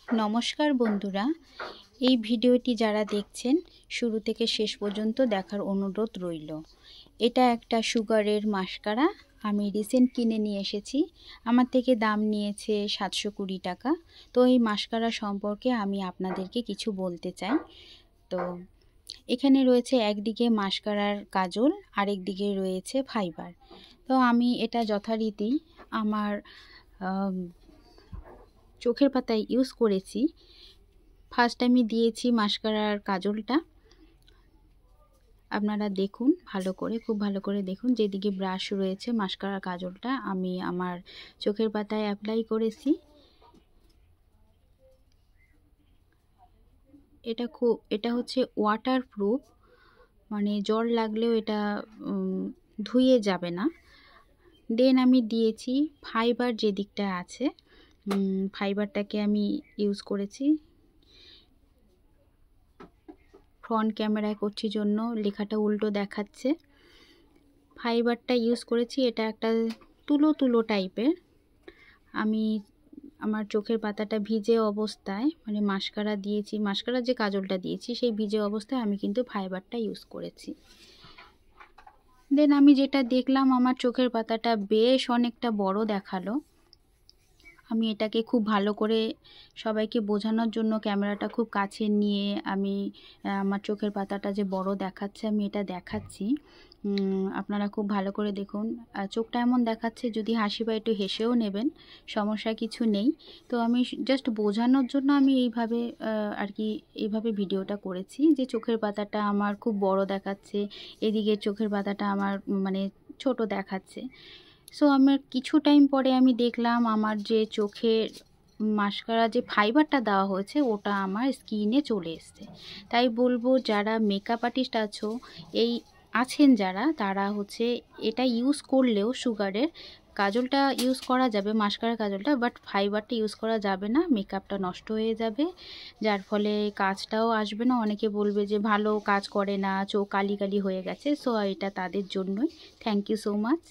নমস্কার বন্ধুরা, এই ভিডিওটি যারা দেখছেন শুরু থেকে শেষ পর্যন্ত দেখার অনুরোধ রইল। এটা একটা সুগারের মাস্কারা। আমি রিসেন্ট কিনে নিয়ে এসেছি। আমার থেকে দাম নিয়েছে 720 টাকা। তো এই মাস্কারা সম্পর্কে আমি আপনাদেরকে কিছু বলতে চাই। তো এখানে রয়েছে একদিকে মাস্কারার কাজল, আরেক দিকে রয়েছে ফাইবার। তো আমি এটা যথারীতি আমার চোখের পাতায় ইউজ করেছি। ফার্স্ট আমি দিয়েছি মাস্কারার কাজলটা। আপনারা দেখুন ভালো করে, খুব ভালো করে দেখুন, যেদিকে ব্রাশ রয়েছে মাস্কারার কাজলটা আমি আমার চোখের পাতায় অ্যাপ্লাই করেছি। এটা হচ্ছে ওয়াটারপ্রুফ, মানে জল লাগলেও এটা ধুয়ে যাবে না। দেন আমি দিয়েছি ফাইবার, যে দিকটা আছে ফাইবারটাকে আমি ইউজ করেছি। ফ্রন্ট ক্যামেরায় করছি জন্য লেখাটা উল্টো দেখাচ্ছে। ফাইবারটা ইউজ করেছি, এটা একটা তুলো তুলো টাইপের। আমি আমার চোখের পাতাটা ভিজে অবস্থায়, মানে মাস্কারা দিয়েছি, মাস্কারা যে কাজলটা দিয়েছি সেই ভিজে অবস্থায় আমি কিন্তু ফাইবারটা ইউজ করেছি। দেন আমি যেটা দেখলাম, আমার চোখের পাতাটা বেশ অনেকটা বড় দেখালো। আমি এটাকে খুব ভালো করে সবাইকে বোঝানোর জন্য ক্যামেরাটা খুব কাছে নিয়ে আমি আমার চোখের পাতাটা যে বড় দেখাচ্ছে আমি এটা দেখাচ্ছি। আপনারা খুব ভালো করে দেখুন। চোখটা এমন দেখাচ্ছে, যদি হাসি পায় একটু হেসেও নেবেন, সমস্যা কিছু নেই। তো আমি জাস্ট বোঝানোর জন্য আমি এইভাবে এইভাবে ভিডিওটা করেছি যে চোখের পাতাটা আমার খুব বড় দেখাচ্ছে, এদিকে চোখের পাতাটা আমার মানে ছোট দেখাচ্ছে। সো আমার কিছু টাইম পরে আমি দেখলাম আমার যে চোখের মাস্কারা যে ফাইবারটা দেওয়া হয়েছে ওটা আমার স্কিনে চলে এসছে। তাই বলবো, যারা মেকআপ আর্টিস্ট আছেন যারা, তারা হচ্ছে এটা ইউজ করলেও সুগারের কাজলটা ইউজ করা যাবে, মাস্কারা কাজলটা, বাট ফাইবারটা ইউজ করা যাবে না। মেকআপটা নষ্ট হয়ে যাবে, যার ফলে কাজটাও আসবে না। অনেকে বলবে যে ভালো কাজ করে না, চোখ কালি কালি হয়ে গেছে। সো এটা তাদের জন্যই। Thank you so much.